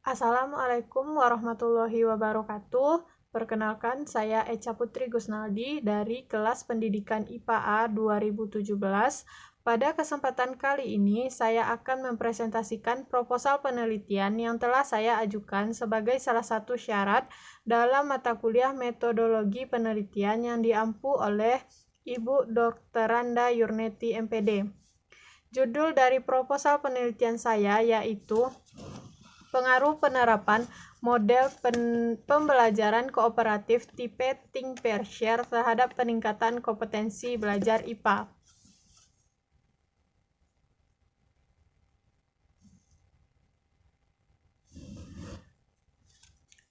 Assalamualaikum warahmatullahi wabarakatuh. Perkenalkan, saya Echa Putri Gusnaldi dari kelas pendidikan IPA A 2017. Pada kesempatan kali ini, saya akan mempresentasikan proposal penelitian yang telah saya ajukan sebagai salah satu syarat dalam mata kuliah metodologi penelitian yang diampu oleh Ibu Dr. Randa Yurneti MPD. Judul dari proposal penelitian saya yaitu pengaruh penerapan model pembelajaran kooperatif tipe Think Pair Share terhadap peningkatan kompetensi belajar IPA.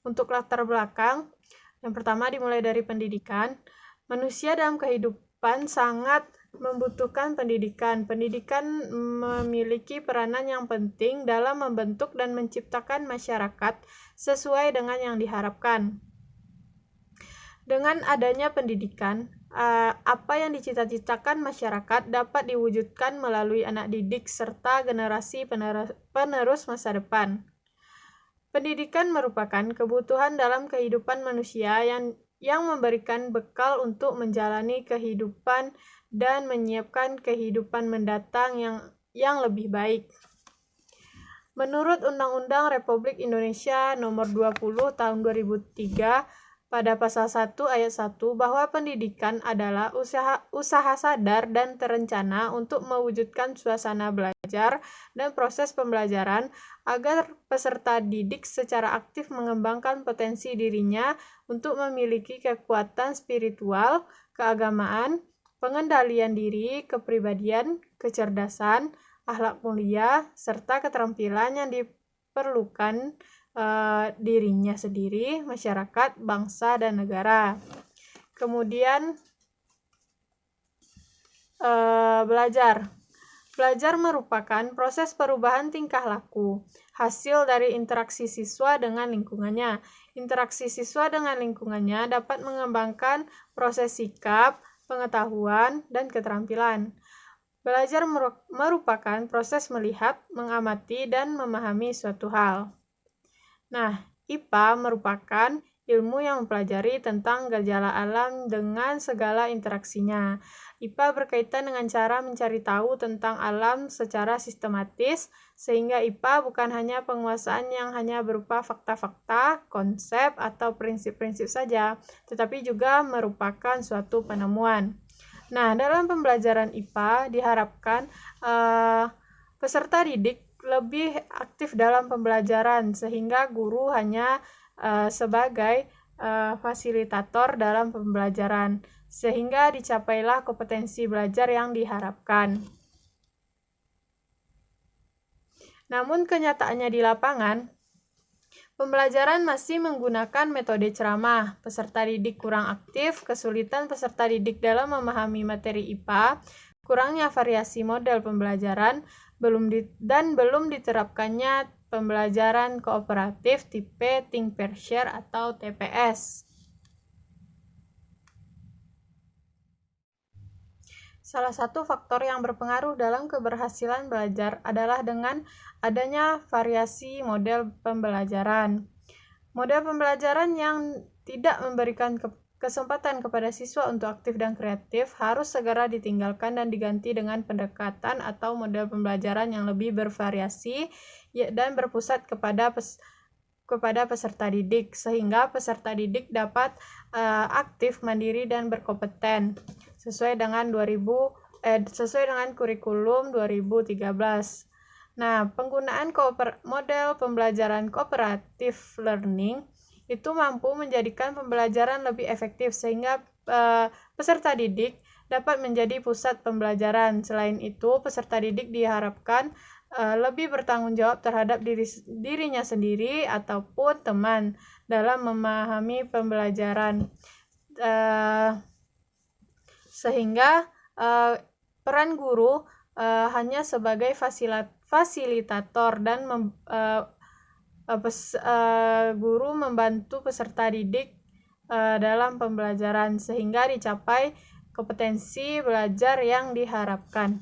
Untuk latar belakang, yang pertama dimulai dari pendidikan. Manusia dalam kehidupan sangat membutuhkan pendidikan. Pendidikan memiliki peranan yang penting dalam membentuk dan menciptakan masyarakat sesuai dengan yang diharapkan. Dengan adanya pendidikan, apa yang dicita-citakan masyarakat dapat diwujudkan melalui anak didik serta generasi penerus masa depan. Pendidikan merupakan kebutuhan dalam kehidupan manusia yang memberikan bekal untuk menjalani kehidupan dan menyiapkan kehidupan mendatang yang lebih baik. Menurut Undang-Undang Republik Indonesia Nomor 20 Tahun 2003 pada pasal 1 ayat 1 bahwa pendidikan adalah usaha sadar dan terencana untuk mewujudkan suasana belajar dan proses pembelajaran agar peserta didik secara aktif mengembangkan potensi dirinya untuk memiliki kekuatan spiritual, keagamaan, pengendalian diri, kepribadian, kecerdasan, akhlak mulia, serta keterampilan yang diperlukan dirinya sendiri, masyarakat, bangsa, dan negara. Kemudian belajar. Belajar merupakan proses perubahan tingkah laku, hasil dari interaksi siswa dengan lingkungannya. Interaksi siswa dengan lingkungannya dapat mengembangkan proses sikap, pengetahuan, dan keterampilan. Belajar merupakan proses melihat, mengamati, dan memahami suatu hal. Nah, IPA merupakan ilmu yang mempelajari tentang gejala alam dengan segala interaksinya. IPA berkaitan dengan cara mencari tahu tentang alam secara sistematis, sehingga IPA bukan hanya penguasaan yang hanya berupa fakta-fakta, konsep, atau prinsip-prinsip saja, tetapi juga merupakan suatu penemuan. Nah, dalam pembelajaran IPA diharapkan peserta didik lebih aktif dalam pembelajaran, sehingga guru hanya sebagai fasilitator dalam pembelajaran, sehingga dicapailah kompetensi belajar yang diharapkan. Namun kenyataannya di lapangan, pembelajaran masih menggunakan metode ceramah, peserta didik kurang aktif, kesulitan peserta didik dalam memahami materi IPA, kurangnya variasi model pembelajaran, belum diterapkannya pembelajaran kooperatif tipe Think Pair Share atau TPS. Salah satu faktor yang berpengaruh dalam keberhasilan belajar adalah dengan adanya variasi model pembelajaran. Model pembelajaran yang tidak memberikan kesempatan kepada siswa untuk aktif dan kreatif harus segera ditinggalkan dan diganti dengan pendekatan atau model pembelajaran yang lebih bervariasi dan berpusat kepada peserta didik, sehingga peserta didik dapat aktif, mandiri, dan berkompeten sesuai dengan kurikulum 2013. Nah, penggunaan model pembelajaran cooperative learning itu mampu menjadikan pembelajaran lebih efektif, sehingga peserta didik dapat menjadi pusat pembelajaran. Selain itu, peserta didik diharapkan lebih bertanggung jawab terhadap dirinya sendiri ataupun teman dalam memahami pembelajaran, sehingga peran guru hanya sebagai fasilitator dan guru membantu peserta didik dalam pembelajaran sehingga dicapai kompetensi belajar yang diharapkan.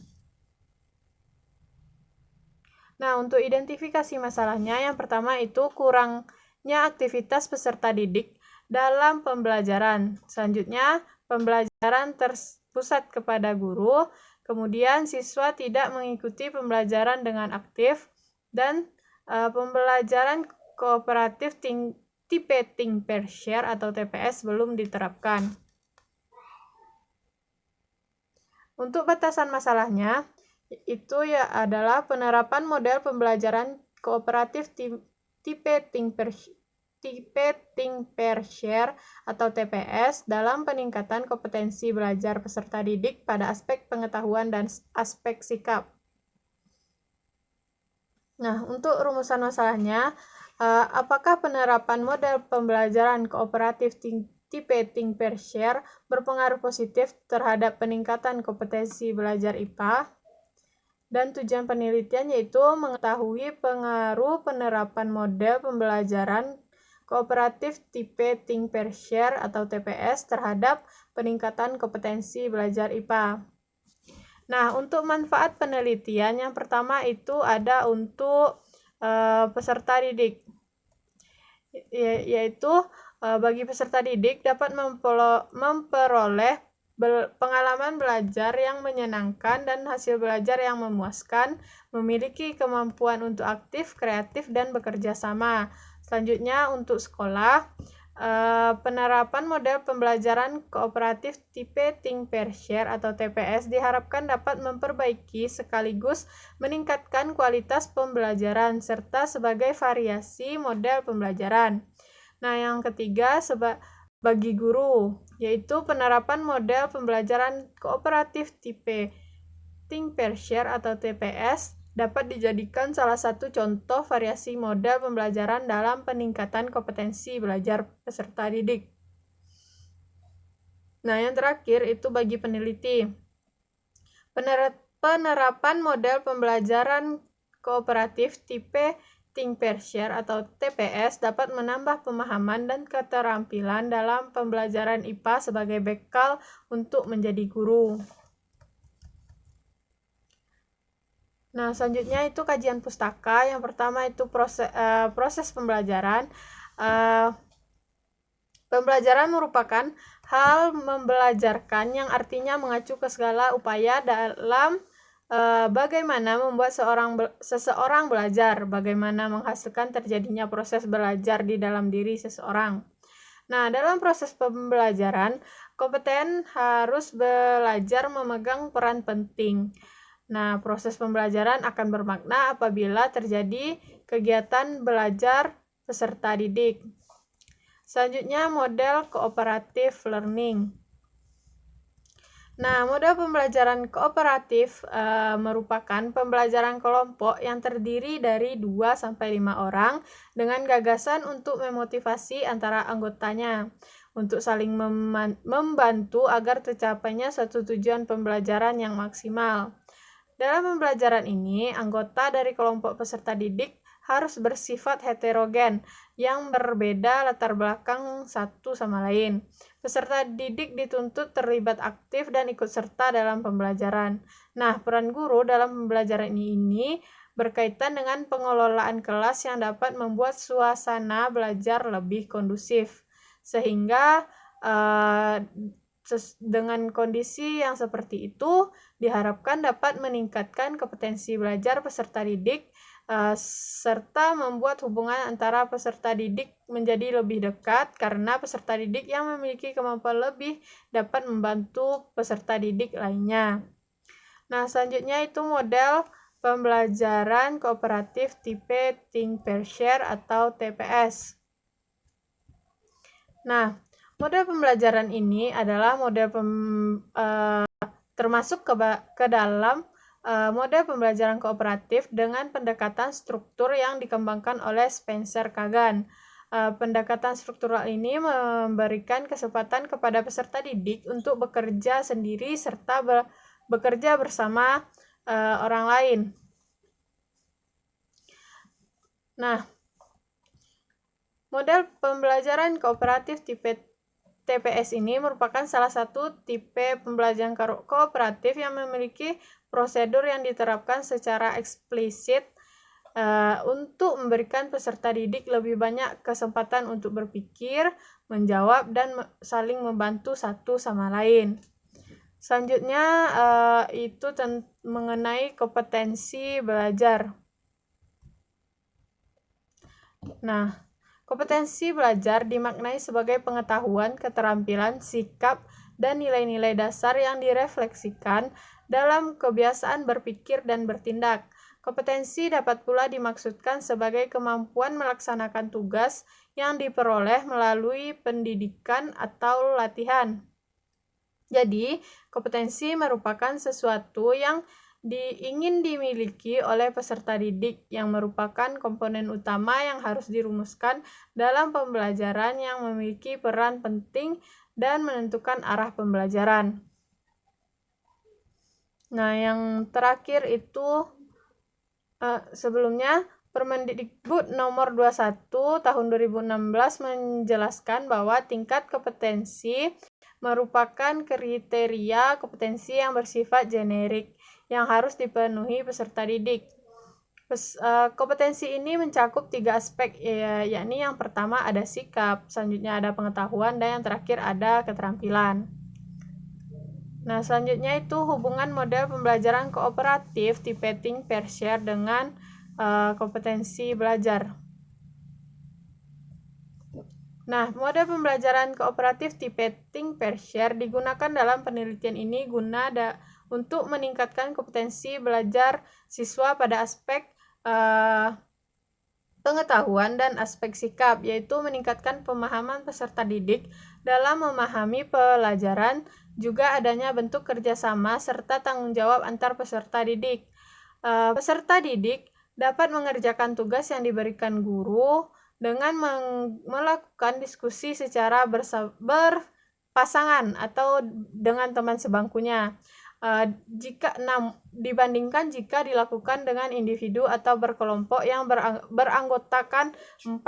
Nah, untuk identifikasi masalahnya, yang pertama itu kurangnya aktivitas peserta didik dalam pembelajaran. Selanjutnya, pembelajaran terpusat kepada guru. Kemudian, siswa tidak mengikuti pembelajaran dengan aktif. Dan pembelajaran kooperatif tipe think pair share atau TPS belum diterapkan. Untuk batasan masalahnya, itu ya adalah penerapan model pembelajaran kooperatif tipe think pair share atau TPS dalam peningkatan kompetensi belajar peserta didik pada aspek pengetahuan dan aspek sikap. Nah, untuk rumusan masalahnya, apakah penerapan model pembelajaran kooperatif tipe think pair share berpengaruh positif terhadap peningkatan kompetensi belajar IPA? Dan tujuan penelitian yaitu mengetahui pengaruh penerapan model pembelajaran kooperatif tipe think pair share atau TPS terhadap peningkatan kompetensi belajar IPA. Nah, untuk manfaat penelitian yang pertama itu ada untuk peserta didik, yaitu bagi peserta didik dapat memperoleh pengalaman belajar yang menyenangkan dan hasil belajar yang memuaskan, memiliki kemampuan untuk aktif, kreatif, dan bekerja sama. Selanjutnya untuk sekolah, penerapan model pembelajaran kooperatif tipe think pair share atau TPS diharapkan dapat memperbaiki sekaligus meningkatkan kualitas pembelajaran serta sebagai variasi model pembelajaran. Nah, yang ketiga bagi guru, yaitu penerapan model pembelajaran kooperatif tipe think pair share atau TPS dapat dijadikan salah satu contoh variasi model pembelajaran dalam peningkatan kompetensi belajar peserta didik. Nah, yang terakhir itu bagi peneliti. Penerapan model pembelajaran kooperatif tipe think pair share atau TPS dapat menambah pemahaman dan keterampilan dalam pembelajaran IPA sebagai bekal untuk menjadi guru. Nah, selanjutnya itu kajian pustaka. Yang pertama itu proses pembelajaran. Pembelajaran merupakan hal membelajarkan yang artinya mengacu ke segala upaya dalam bagaimana membuat seseorang belajar, bagaimana menghasilkan terjadinya proses belajar di dalam diri seseorang. Nah, dalam proses pembelajaran, kompeten harus belajar memegang peran penting. Nah, proses pembelajaran akan bermakna apabila terjadi kegiatan belajar peserta didik. Selanjutnya, model cooperative learning. Nah, model pembelajaran kooperatif merupakan pembelajaran kelompok yang terdiri dari 2-5 orang dengan gagasan untuk memotivasi antara anggotanya untuk saling membantu agar tercapainya suatu tujuan pembelajaran yang maksimal. Dalam pembelajaran ini, anggota dari kelompok peserta didik harus bersifat heterogen yang berbeda latar belakang satu sama lain. Peserta didik dituntut terlibat aktif dan ikut serta dalam pembelajaran. Nah, peran guru dalam pembelajaran ini berkaitan dengan pengelolaan kelas yang dapat membuat suasana belajar lebih kondusif. Sehingga dengan kondisi yang seperti itu diharapkan dapat meningkatkan kompetensi belajar peserta didik serta membuat hubungan antara peserta didik menjadi lebih dekat karena peserta didik yang memiliki kemampuan lebih dapat membantu peserta didik lainnya. Nah, selanjutnya itu model pembelajaran kooperatif tipe think pair share atau TPS. Nah, model pembelajaran ini adalah model termasuk ke dalam model pembelajaran kooperatif dengan pendekatan struktur yang dikembangkan oleh Spencer Kagan. Pendekatan struktural ini memberikan kesempatan kepada peserta didik untuk bekerja sendiri serta bekerja bersama orang lain. Nah, model pembelajaran kooperatif tipe TPS ini merupakan salah satu tipe pembelajaran kooperatif yang memiliki prosedur yang diterapkan secara eksplisit untuk memberikan peserta didik lebih banyak kesempatan untuk berpikir, menjawab, dan saling membantu satu sama lain. Selanjutnya itu mengenai kompetensi belajar. Nah, kompetensi belajar dimaknai sebagai pengetahuan, keterampilan, sikap, dan nilai-nilai dasar yang direfleksikan dalam kebiasaan berpikir dan bertindak. Kompetensi dapat pula dimaksudkan sebagai kemampuan melaksanakan tugas yang diperoleh melalui pendidikan atau latihan. Jadi, kompetensi merupakan sesuatu yang ingin dimiliki oleh peserta didik yang merupakan komponen utama yang harus dirumuskan dalam pembelajaran yang memiliki peran penting dan menentukan arah pembelajaran. Nah, yang terakhir itu sebelumnya Permendikbud nomor 21 tahun 2016 menjelaskan bahwa tingkat kompetensi merupakan kriteria kompetensi yang bersifat generik yang harus dipenuhi peserta didik. Kompetensi ini mencakup 3 aspek, yakni yang pertama ada sikap, selanjutnya ada pengetahuan, dan yang terakhir ada keterampilan. Nah, selanjutnya itu hubungan model pembelajaran kooperatif tipe think pair share dengan kompetensi belajar. Nah, model pembelajaran kooperatif tipe think pair share digunakan dalam penelitian ini guna untuk meningkatkan kompetensi belajar siswa pada aspek pengetahuan dan aspek sikap, yaitu meningkatkan pemahaman peserta didik dalam memahami pelajaran, juga adanya bentuk kerjasama serta tanggung jawab antar peserta didik. Peserta didik dapat mengerjakan tugas yang diberikan guru dengan melakukan diskusi secara berpasangan atau dengan teman sebangkunya. Dibandingkan jika dilakukan dengan individu atau berkelompok yang beranggotakan 4-5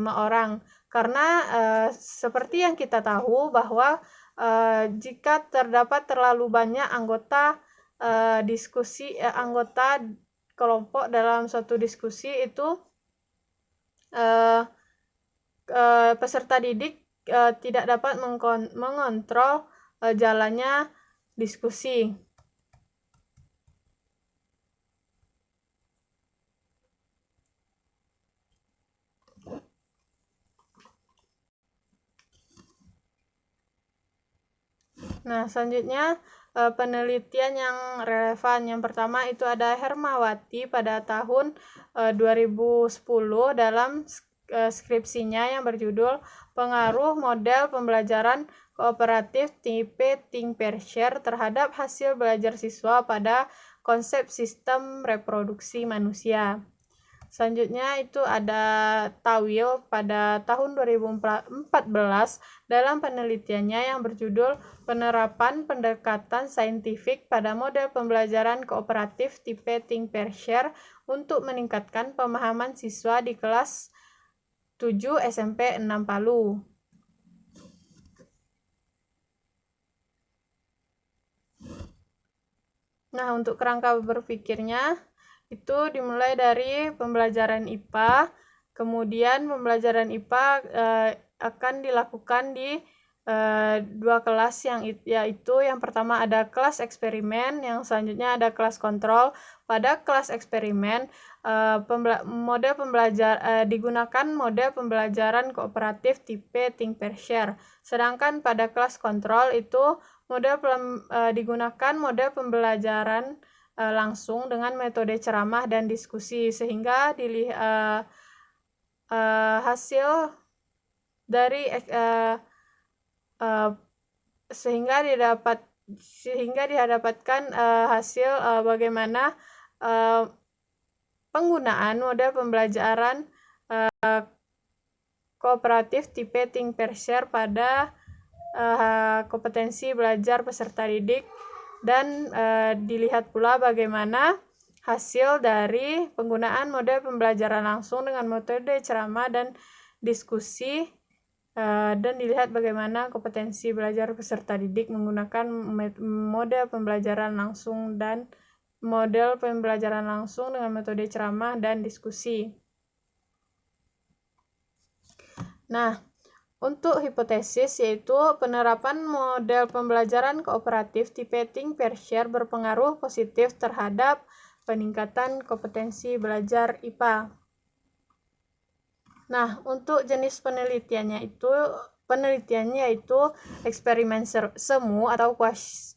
orang. Karena seperti yang kita tahu bahwa jika terdapat terlalu banyak anggota anggota kelompok dalam suatu diskusi itu peserta didik tidak dapat mengontrol jalannya diskusi. Nah, selanjutnya penelitian yang relevan. Yang pertama itu ada Hermawati pada tahun 2010 dalam skripsinya yang berjudul Pengaruh Model Pembelajaran Kooperatif Tipe think pair share terhadap hasil belajar siswa pada konsep sistem reproduksi manusia. Selanjutnya itu ada Tawil pada tahun 2014 dalam penelitiannya yang berjudul Penerapan Pendekatan Saintifik pada Model Pembelajaran Kooperatif Tipe think pair share untuk meningkatkan pemahaman siswa di kelas 7 SMP 6 Palu. Nah, untuk kerangka berpikirnya itu dimulai dari pembelajaran IPA, kemudian pembelajaran IPA akan dilakukan di 2 kelas, yaitu yang pertama ada kelas eksperimen, yang selanjutnya ada kelas kontrol. Pada kelas eksperimen digunakan model pembelajaran kooperatif tipe think pair share, sedangkan pada kelas kontrol itu digunakan model pembelajaran langsung dengan metode ceramah dan diskusi, sehingga hasil dari sehingga didapatkan hasil bagaimana penggunaan model pembelajaran kooperatif tipe think pair share pada kompetensi belajar peserta didik, dan dilihat pula bagaimana hasil dari penggunaan model pembelajaran langsung dengan metode ceramah dan diskusi, dan dilihat bagaimana kompetensi belajar peserta didik menggunakan model pembelajaran langsung dan model pembelajaran langsung dengan metode ceramah dan diskusi. Nah, untuk hipotesis yaitu penerapan model pembelajaran kooperatif tipe think pair share berpengaruh positif terhadap peningkatan kompetensi belajar IPA. Nah, untuk jenis penelitiannya yaitu eksperimen semu atau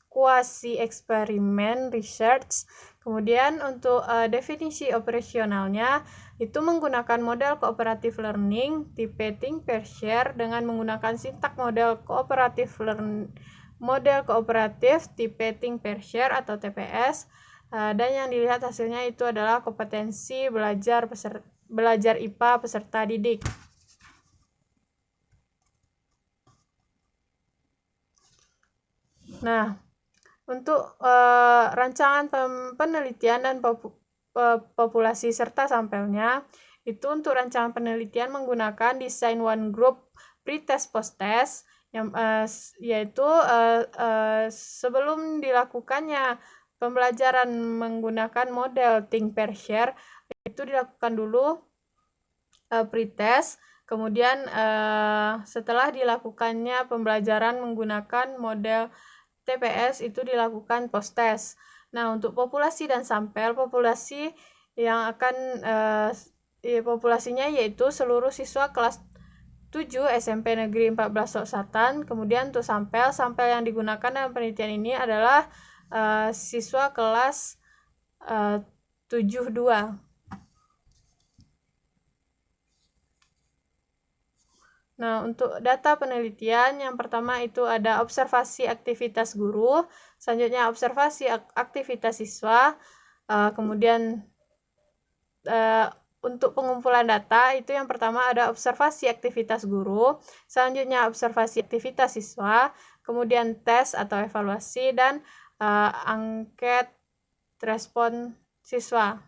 quasi eksperimen research. Kemudian untuk definisi operasionalnya itu menggunakan model cooperative learning tipe think pair share dengan menggunakan sintak model cooperative tipe think pair share atau TPS. Dan yang dilihat hasilnya itu adalah kompetensi belajar IPA peserta didik. Nah, untuk rancangan penelitian dan populasi serta sampelnya, itu untuk rancangan penelitian menggunakan desain one group pre-test post-test, yaitu sebelum dilakukannya pembelajaran menggunakan model think pair share, itu dilakukan dulu pre-test, kemudian setelah dilakukannya pembelajaran menggunakan model TPS itu dilakukan post-test. Nah, untuk populasi dan sampel, populasi yang akan populasinya yaitu seluruh siswa kelas 7 SMP Negeri 14 Soksatan. Kemudian untuk sampel yang digunakan dalam penelitian ini adalah siswa kelas 72. Nah, untuk data penelitian, yang pertama itu ada observasi aktivitas guru, selanjutnya observasi aktivitas siswa, kemudian untuk pengumpulan data itu yang pertama ada observasi aktivitas guru, selanjutnya observasi aktivitas siswa, kemudian tes atau evaluasi, dan angket respon siswa.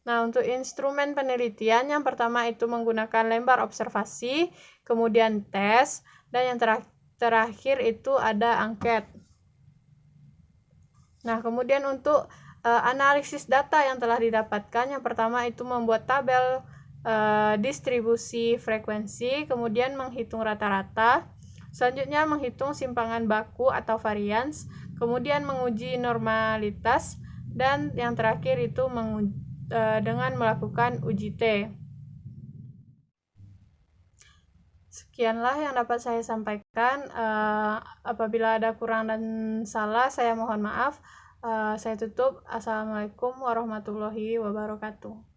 Nah, untuk instrumen penelitian yang pertama itu menggunakan lembar observasi, kemudian tes, dan yang terakhir itu ada angket. Nah, kemudian untuk analisis data yang telah didapatkan, yang pertama itu membuat tabel distribusi frekuensi, kemudian menghitung rata-rata, selanjutnya menghitung simpangan baku atau varians, kemudian menguji normalitas, dan yang terakhir itu dengan melakukan uji T. Sekianlah yang dapat saya sampaikan. Apabila ada kurang dan salah, saya mohon maaf. Saya tutup. Assalamualaikum warahmatullahi wabarakatuh.